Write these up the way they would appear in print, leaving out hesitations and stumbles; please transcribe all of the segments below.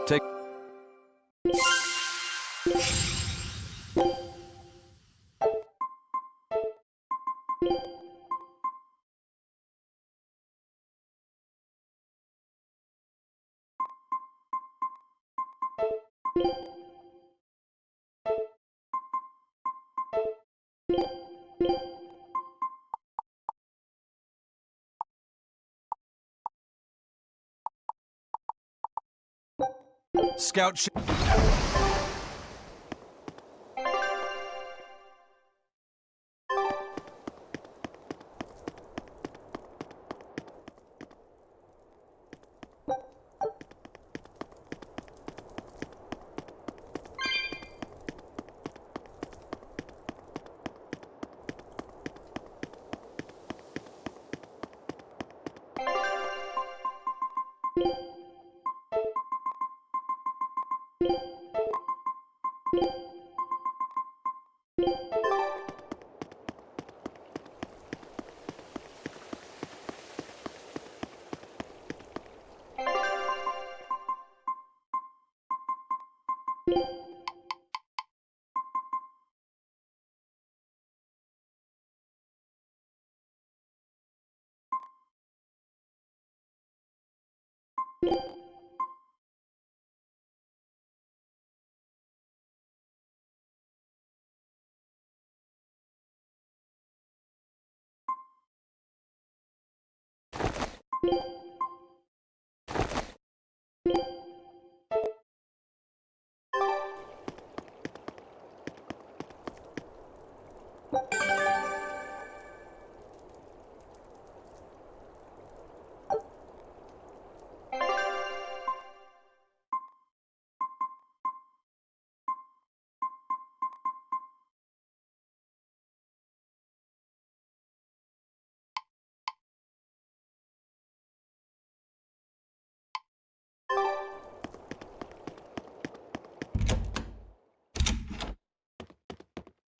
Take... Scout ship.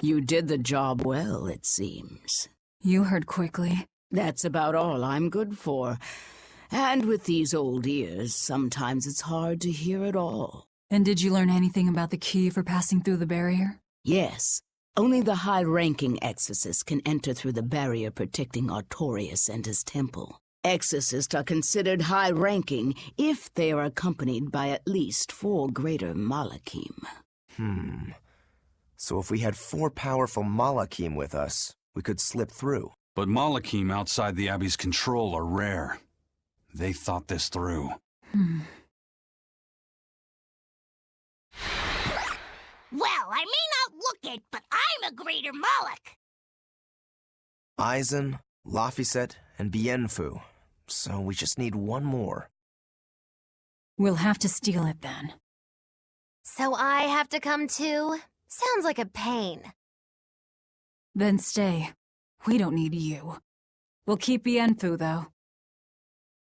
You did the job well, it seems. You heard quickly. That's about all I'm good for. And with these old ears, sometimes it's hard to hear it all. And did you learn anything about the key for passing through the barrier? Yes. Only the high-ranking exorcists can enter through the barrier protecting Artorius and his temple. Exorcists are considered high-ranking if they are accompanied by at least 4 greater Malachim. So if we had 4 powerful Malachim with us, we could slip through. But Malachim outside the Abbey's control are rare. They thought this through. Well, I may not look it, but I'm a greater Moloch. Aizen, Laphicet, and Bienfu. So we just need one more. We'll have to steal it then. So I have to come too? Sounds like a pain. Then stay. We don't need you. We'll keep Bienfu, though.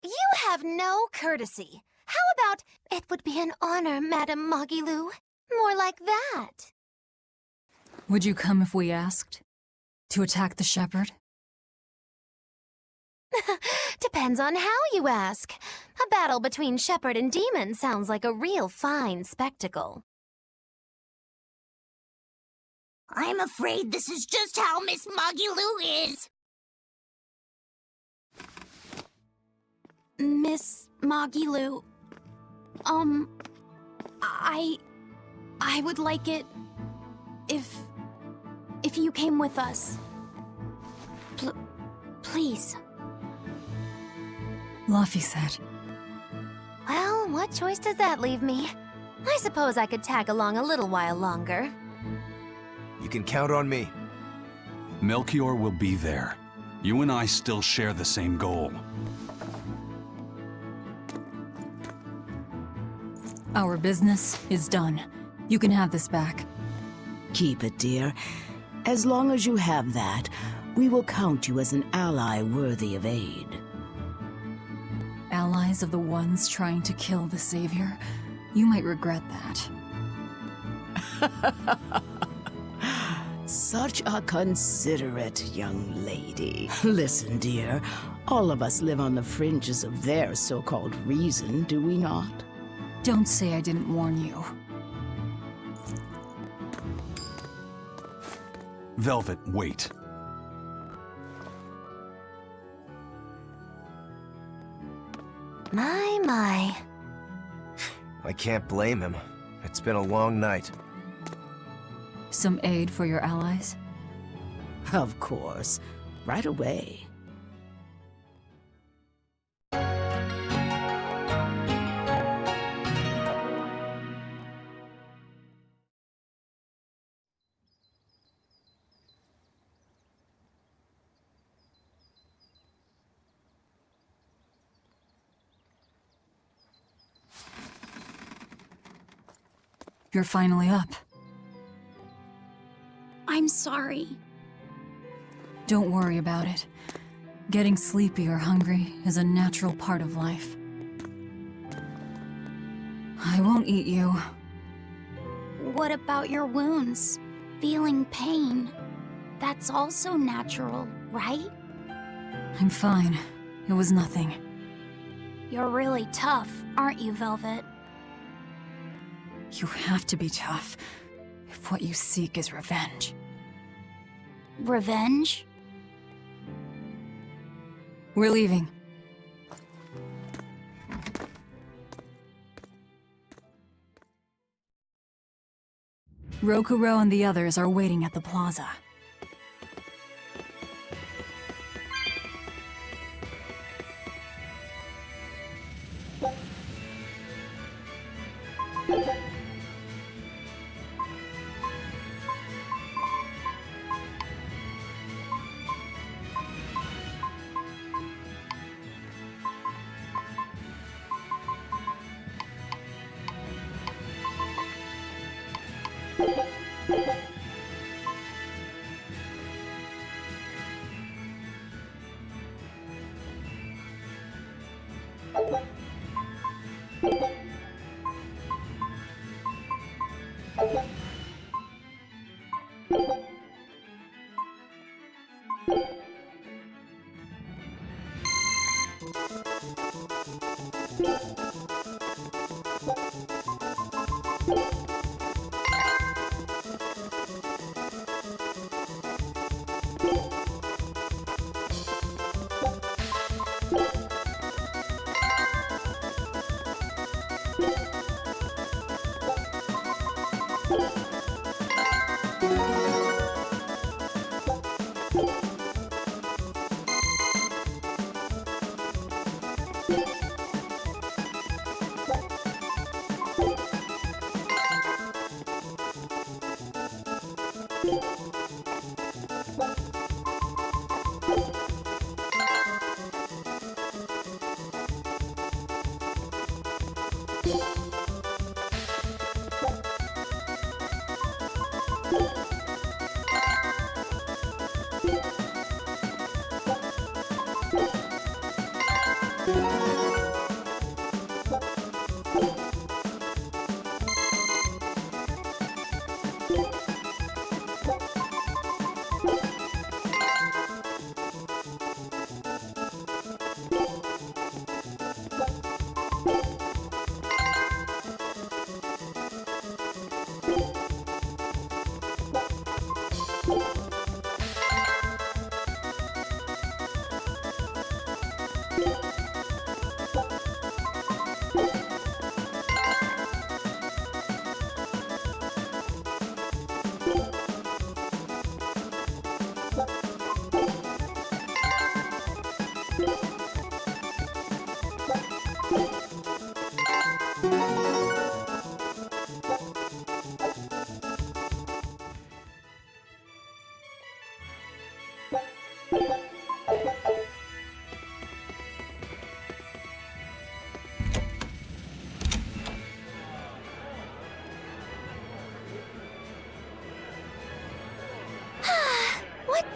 You have no courtesy. How about, it would be an honor, Madame Magilou? More like that. Would you come if we asked? To attack the shepherd? Depends on how you ask. A battle between shepherd and demon sounds like a real fine spectacle. I'm afraid this is just how Miss Magilou is. Miss Magilou, I would like it if you came with us. Please. Laphicet. Well, what choice does that leave me? I suppose I could tag along a little while longer. You can count on me. Melchior will be there. You and I still share the same goal. Our business is done. You can have this back. Keep it, dear. As long as you have that, we will count you as an ally worthy of aid. Allies of the ones trying to kill the Savior? You might regret that. Such a considerate young lady. Listen, dear, all of us live on the fringes of their so-called reason, do we not? Don't say I didn't warn you. Velvet, wait. My. I can't blame him. It's been a long night. Some aid for your allies? Of course. Right away. You're finally up. I'm sorry. Don't worry about it. Getting sleepy or hungry is a natural part of life. I won't eat you. What about your wounds? Feeling pain? That's also natural, right? I'm fine. It was nothing. You're really tough, aren't you, Velvet? You have to be tough, if what you seek is revenge. Revenge? We're leaving. Rokuro and the others are waiting at the plaza.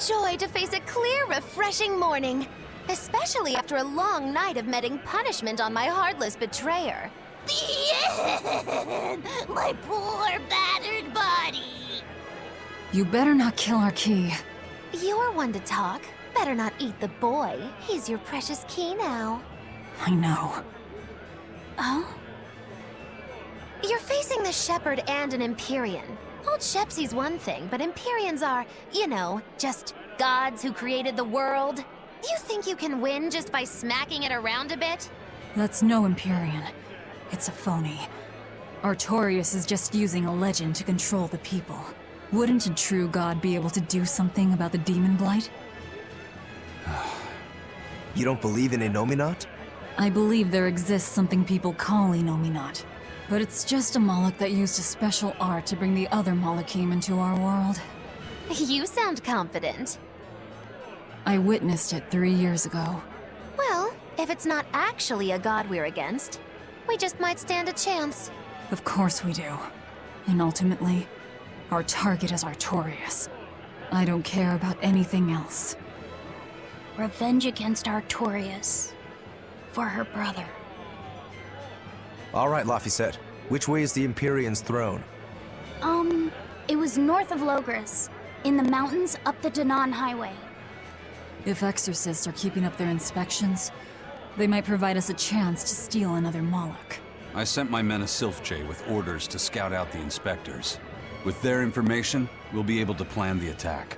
Joy to face a clear, refreshing morning. Especially after a long night of meting punishment on my heartless betrayer. The end! My poor, battered body! You better not kill our key. You're one to talk. Better not eat the boy. He's your precious key now. I know. Oh? You're facing the Shepherd and an Empyrean. Old Shepsy's one thing, but Empyreans are, you know, just gods who created the world. You think you can win just by smacking it around a bit? That's no Empyrean. It's a phony. Artorias is just using a legend to control the people. Wouldn't a true god be able to do something about the demon blight? You don't believe in Innominat? I believe there exists something people call Innominat. But it's just a Moloch that used a special art to bring the other Molochim into our world. You sound confident. I witnessed it 3 years ago. Well, if it's not actually a god we're against, we just might stand a chance. Of course we do. And ultimately, our target is Artorias. I don't care about anything else. Revenge against Artorias. For her brother. All right, Laphicet. Which way is the Empyrean's throne? It was north of Logris, in the mountains up the Danan Highway. If exorcists are keeping up their inspections, they might provide us a chance to steal another Moloch. I sent my men a Sylph-J with orders to scout out the inspectors. With their information, we'll be able to plan the attack.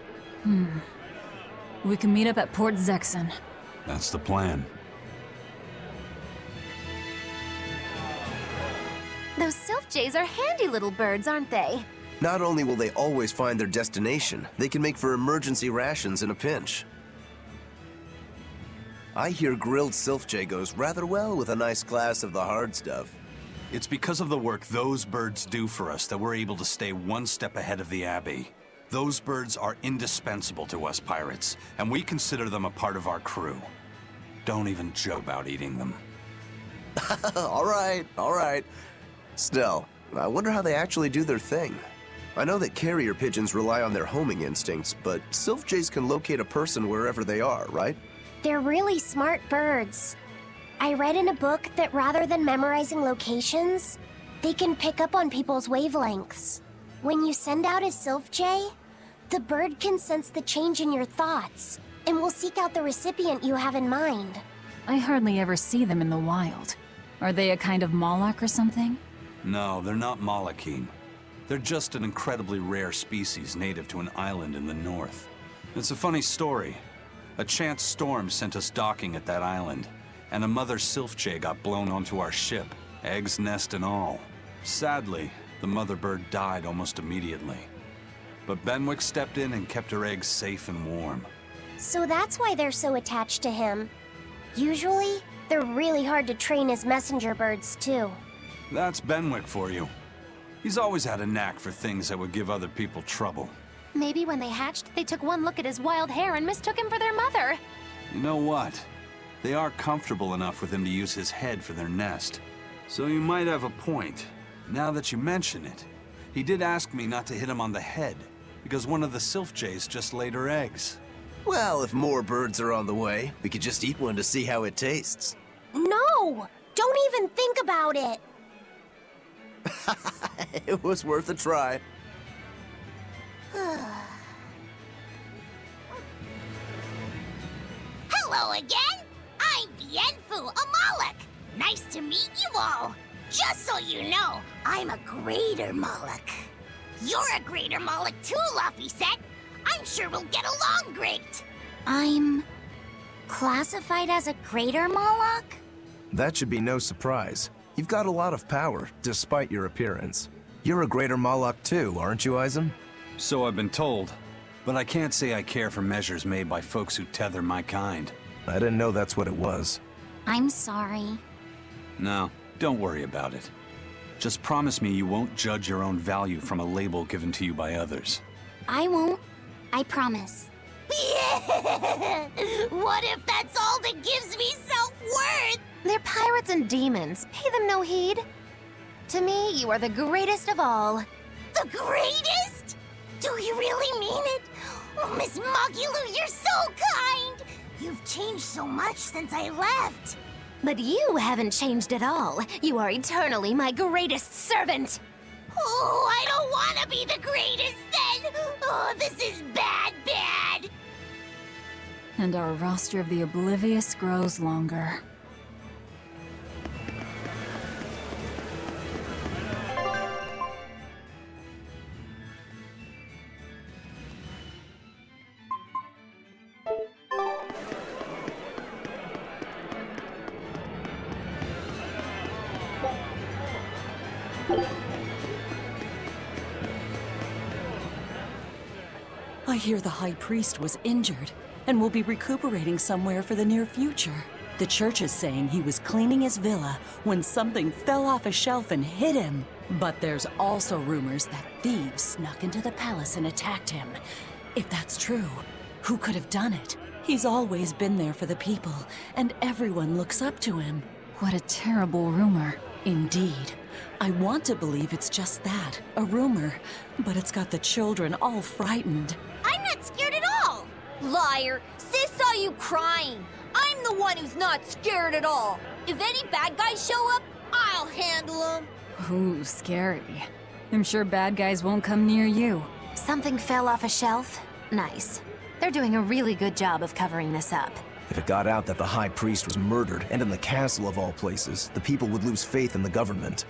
We can meet up at Port Zexen. That's the plan. Those Sylph-Jays are handy little birds, aren't they? Not only will they always find their destination, they can make for emergency rations in a pinch. I hear grilled Sylph-J goes rather well with a nice glass of the hard stuff. It's because of the work those birds do for us that we're able to stay one step ahead of the Abbey. Those birds are indispensable to us pirates, and we consider them a part of our crew. Don't even joke about eating them. All right. Still, I wonder how they actually do their thing. I know that carrier pigeons rely on their homing instincts, but Sylph-Jays can locate a person wherever they are, right? They're really smart birds. I read in a book that rather than memorizing locations, they can pick up on people's wavelengths. When you send out a Sylph-Jay, the bird can sense the change in your thoughts, and will seek out the recipient you have in mind. I hardly ever see them in the wild. Are they a kind of Moloch or something? No, they're not Molochim. They're just an incredibly rare species native to an island in the north. It's a funny story. A chance storm sent us docking at that island, and a mother Sylph-Jay got blown onto our ship, eggs, nest, and all. Sadly, the mother bird died almost immediately. But Benwick stepped in and kept her eggs safe and warm. So that's why they're so attached to him. Usually, they're really hard to train as messenger birds, too. That's Benwick for you. He's always had a knack for things that would give other people trouble. Maybe when they hatched, they took one look at his wild hair and mistook him for their mother. You know what? They are comfortable enough with him to use his head for their nest. So you might have a point. Now that you mention it, he did ask me not to hit him on the head, because one of the Sylph-Jays just laid her eggs. Well, if more birds are on the way, we could just eat one to see how it tastes. No! Don't even think about it! It was worth a try. Hello again! I'm Bienfu, a Moloch! Nice to meet you all! Just so you know, I'm a greater Moloch. You're a greater Moloch too, Laphicet! I'm sure we'll get along great! I'm classified as a greater Moloch? That should be no surprise. You've got a lot of power, despite your appearance. You're a greater Moloch too, aren't you, Eisen? So I've been told, but I can't say I care for measures made by folks who tether my kind. I didn't know that's what it was. I'm sorry. No, don't worry about it. Just promise me you won't judge your own value from a label given to you by others. I won't. I promise. Yeah! What if that's all that gives me self-worth? They're pirates and demons. Pay them no heed. To me, you are the greatest of all. The greatest? Do you really mean it? Oh, Miss Mogulu, you're so kind! You've changed so much since I left. But you haven't changed at all. You are eternally my greatest servant. Oh, I don't want to be the greatest then! Oh, this is bad, bad! And our roster of the oblivious grows longer. I hear the High Priest was injured and will be recuperating somewhere for the near future. The church is saying he was cleaning his villa when something fell off a shelf and hit him. But there's also rumors that thieves snuck into the palace and attacked him. If that's true, who could have done it? He's always been there for the people, and everyone looks up to him. What a terrible rumor. Indeed. I want to believe it's just that, a rumor, but it's got the children all frightened. I'm not scared at all! Liar! Sis saw you crying! I'm the one who's not scared at all! If any bad guys show up, I'll handle them! Ooh, scary. I'm sure bad guys won't come near you. Something fell off a shelf? Nice. They're doing a really good job of covering this up. If it got out that the High Priest was murdered, and in the castle of all places, the people would lose faith in the government.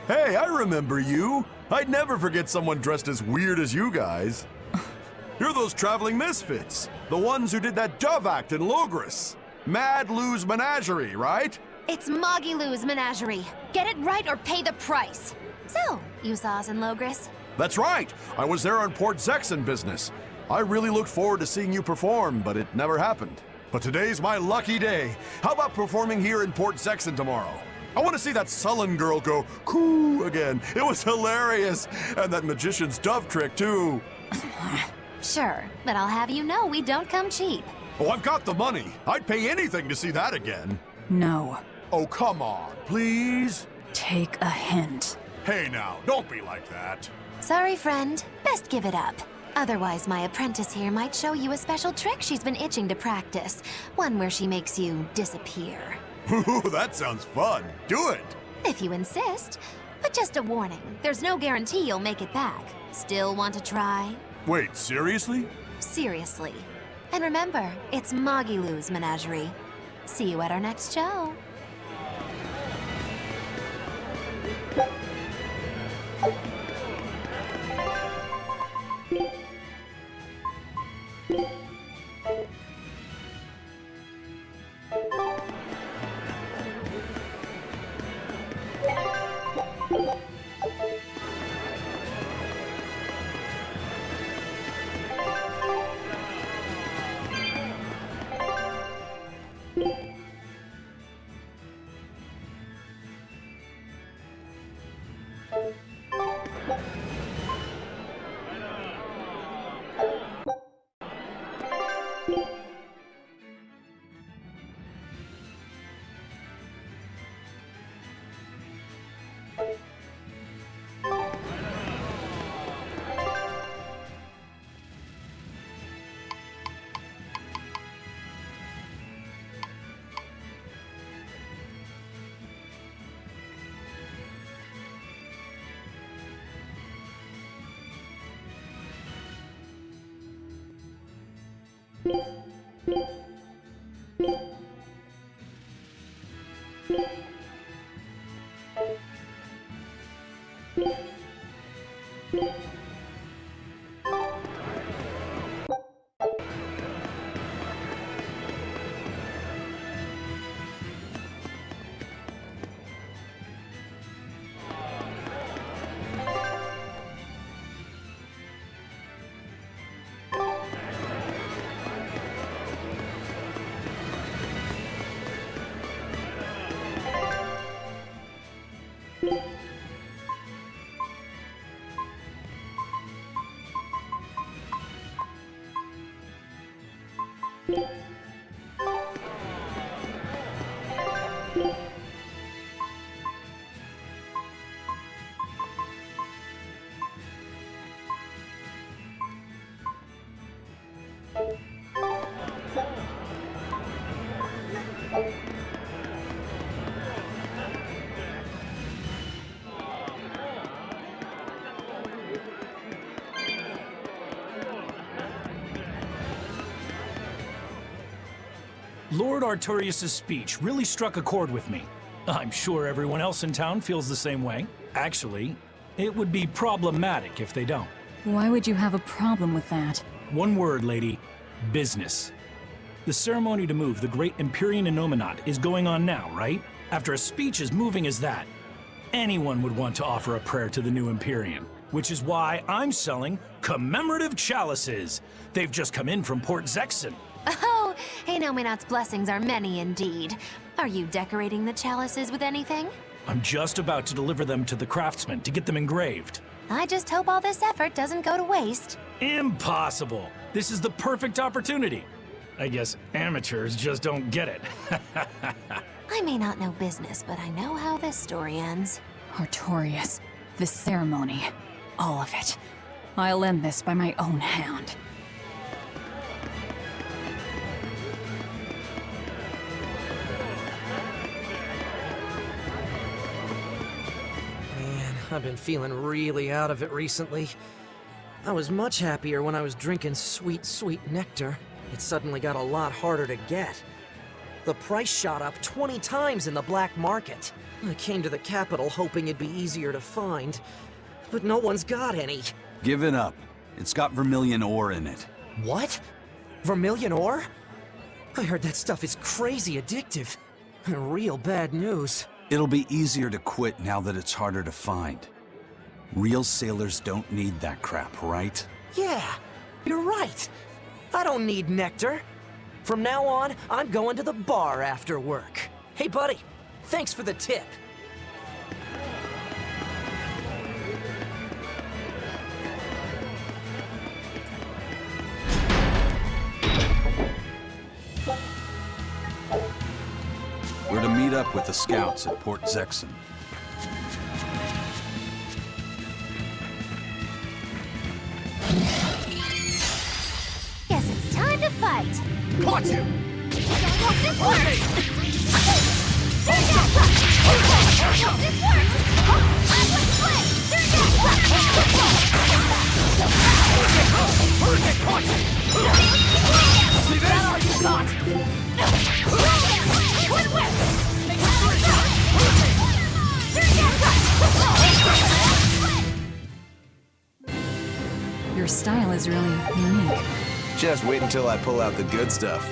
Hey, I remember you. I'd never forget someone dressed as weird as you guys. You're those traveling misfits. The ones who did that dove act in Logris. Mad Lou's Menagerie, right? It's Moggy Lou's Menagerie. Get it right or pay the price. So, you saw us in Logris? That's right. I was there on Port Zexon business. I really looked forward to seeing you perform, but it never happened. But today's my lucky day. How about performing here in Port Zexon tomorrow? I want to see that sullen girl go coo again. It was hilarious. And that magician's dove trick, too. Sure, but I'll have you know we don't come cheap. Oh, I've got the money. I'd pay anything to see that again. No. Oh, come on, please? Take a hint. Hey now, don't be like that. Sorry, friend. Best give it up. Otherwise, my apprentice here might show you a special trick she's been itching to practice. One where she makes you disappear. Ooh, that sounds fun. Do it. If you insist. But just a warning, there's no guarantee you'll make it back. Still want to try? Wait, seriously? Seriously. And remember, it's Moggy Lou's Menagerie. See you at our next show. Lord Artorius' speech really struck a chord with me. I'm sure everyone else in town feels the same way. Actually, it would be problematic if they don't. Why would you have a problem with that? One word, lady. Business. The ceremony to move the great Empyrean Innominat is going on now, right? After a speech as moving as that, anyone would want to offer a prayer to the new Empyrean, which is why I'm selling commemorative chalices. They've just come in from Port Zexon. Oh, Innominat's blessings are many indeed. Are you decorating the chalices with anything? I'm just about to deliver them to the craftsman to get them engraved. I just hope all this effort doesn't go to waste. Impossible! This is the perfect opportunity. I guess amateurs just don't get it. I may not know business, but I know how this story ends. Artorius, the ceremony, all of it. I'll end this by my own hand. Man, I've been feeling really out of it recently. I was much happier when I was drinking sweet, sweet nectar. It suddenly got a lot harder to get. The price shot up 20 times in the black market. I came to the capital hoping it'd be easier to find, but no one's got any. Give it up. It's got vermilion ore in it. What? Vermilion ore? I heard that stuff is crazy addictive. Real bad news. It'll be easier to quit now that it's harder to find. Real sailors don't need that crap, right? Yeah, you're right. I don't need nectar. From now on, I'm going to the bar after work. Hey, buddy, thanks for the tip. We're to meet up with the scouts at Port Zexon. Guess it's time to fight. Caught you! Hope this works! This works! See this? That all you got? Your style is really unique. Just wait until I pull out the good stuff.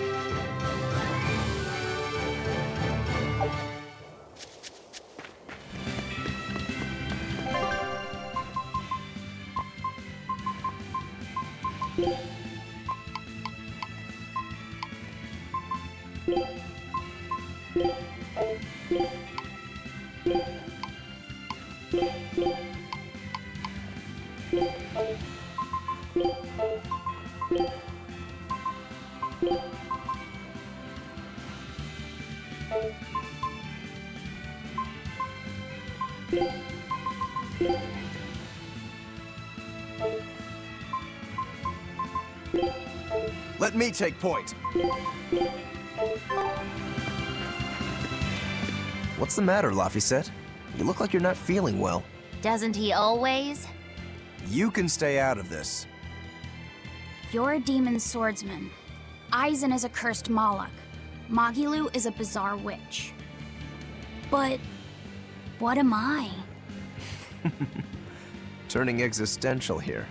Let me take point. What's the matter, Laphicet? You look like you're not feeling well. Doesn't he always? You can stay out of this. You're a demon swordsman. Aizen is a cursed Moloch. Magilu is a bizarre witch. But what am I? Turning existential here.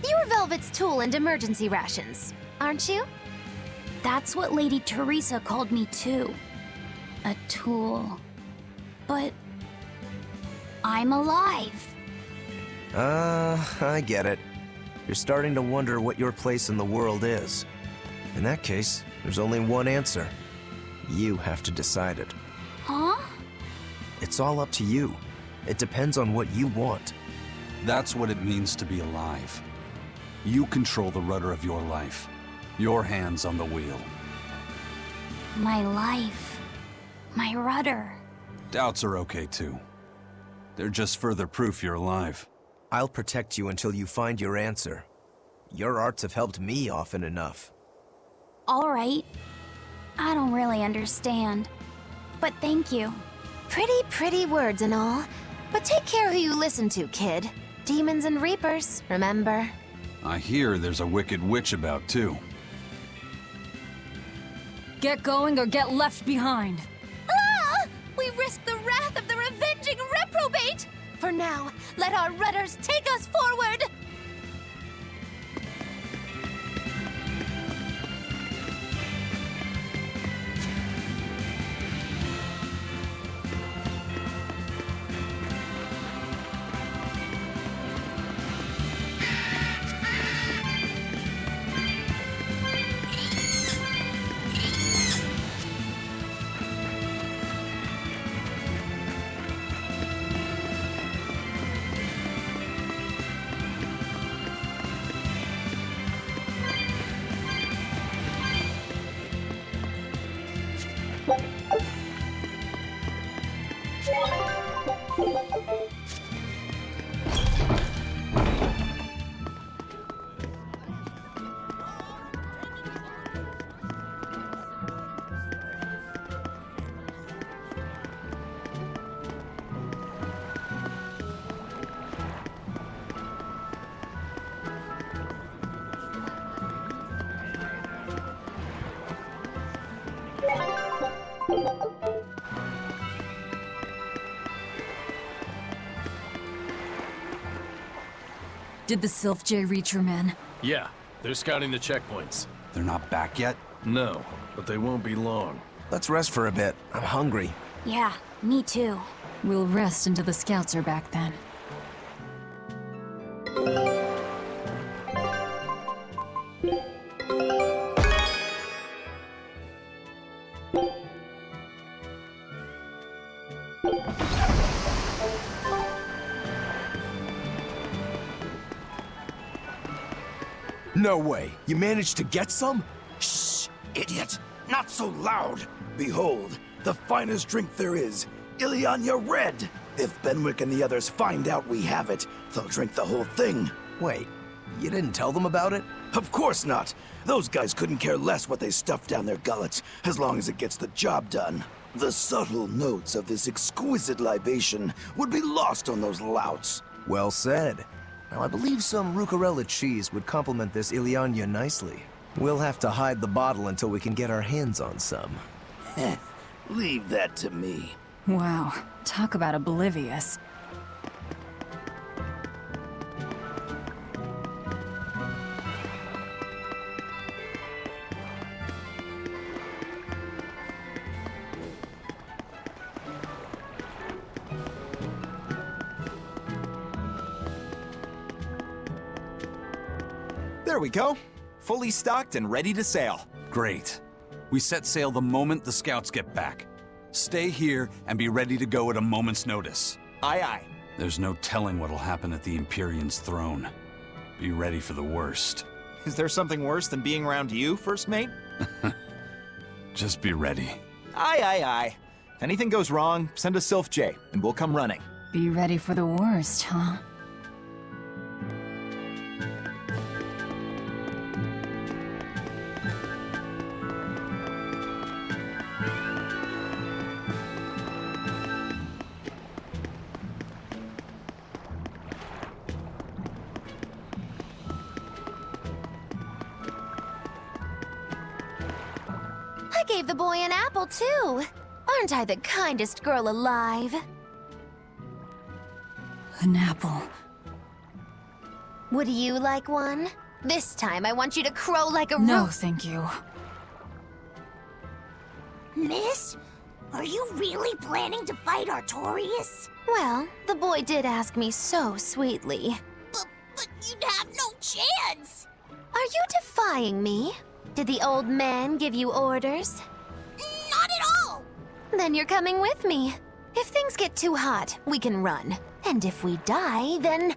You're Velvet's tool and emergency rations, aren't you? That's what Lady Teresa called me too. A tool. But I'm alive. I get it. You're starting to wonder what your place in the world is. In that case, there's only one answer. You have to decide it. Huh? It's all up to you. It depends on what you want. That's what it means to be alive. You control the rudder of your life. Your hands on the wheel. My life. My rudder. Doubts are okay too. They're just further proof you're alive. I'll protect you until you find your answer. Your arts have helped me often enough. All right. I don't really understand. But thank you. Pretty words and all. But take care who you listen to, kid. Demons and reapers, remember? I hear there's a wicked witch about too. Get going or get left behind. Ah! We risk the wrath of the revenging reprobate! For now, let our rudders take us forward! Did the Sylph J reach your men? Yeah, they're scouting the checkpoints. They're not back yet? No, but they won't be long. Let's rest for a bit. I'm hungry. Yeah, me too. We'll rest until the scouts are back then. No way. You managed to get some? Shh, idiot. Not so loud. Behold, the finest drink there is. Ileana Red. If Benwick and the others find out we have it, they'll drink the whole thing. Wait, you didn't tell them about it? Of course not. Those guys couldn't care less what they stuff down their gullets, as long as it gets the job done. The subtle notes of this exquisite libation would be lost on those louts. Well said. Now, I believe some Rucarella cheese would complement this Ileana nicely. We'll have to hide the bottle until we can get our hands on some. Leave that to me. Wow, talk about oblivious. There we go. Fully stocked and ready to sail. Great. We set sail the moment the scouts get back. Stay here and be ready to go at a moment's notice. Aye, aye. There's no telling what'll happen at the Empyrean's throne. Be ready for the worst. Is there something worse than being around you, First Mate? Just be ready. Aye, aye, aye. If anything goes wrong, send a Sylph J, and we'll come running. Be ready for the worst, huh? I gave the boy an apple, too. Aren't I the kindest girl alive? An apple. Would you like one? This time I want you to crow like a No, roo- thank you. Miss, are you really planning to fight Artorias? Well, the boy did ask me so sweetly. But you'd have no chance. Are you defying me? Did the old man give you orders? Not at all. Then you're coming with me. If things get too hot, we can run. And if we die, then...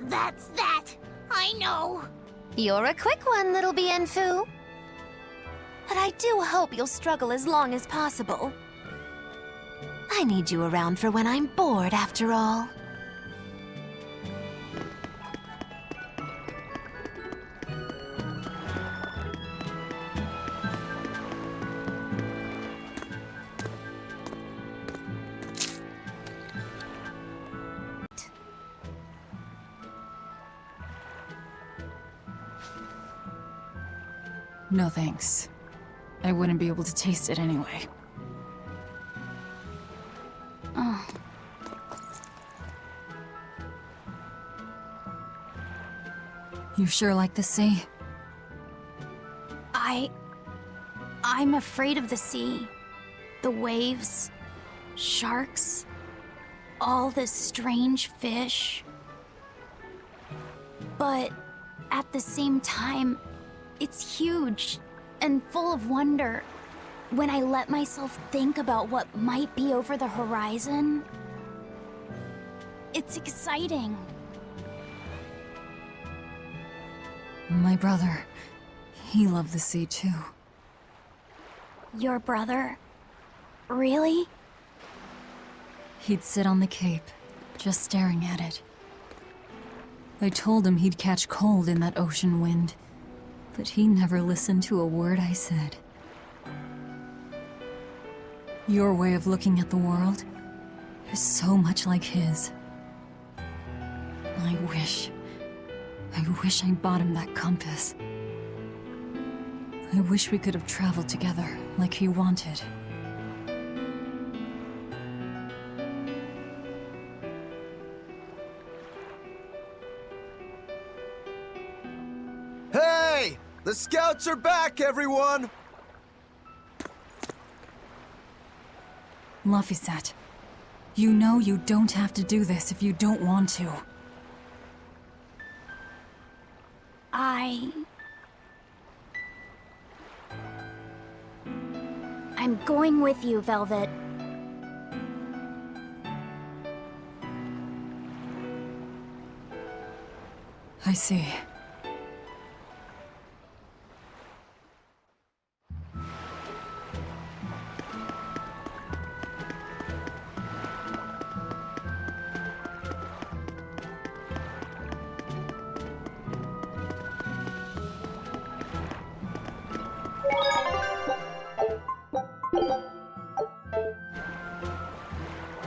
That's that. I know. You're a quick one, little Bienfu. But I do hope you'll struggle as long as possible. I need you around for when I'm bored, after all. No thanks. I wouldn't be able to taste it anyway. Oh. You sure like the sea? I'm afraid of the sea. The waves, sharks, all the strange fish. But at the same time, it's huge and full of wonder. When I let myself think about what might be over the horizon, it's exciting. My brother, he loved the sea too. Your brother? Really? He'd sit on the cape, just staring at it. I told him he'd catch cold in that ocean wind, but he never listened to a word I said. Your way of looking at the world is so much like his. I wish I bought him that compass. I wish we could have traveled together like he wanted. The scouts are back, everyone! Laphicet, you know you don't have to do this if you don't want to. I'm going with you, Velvet. I see.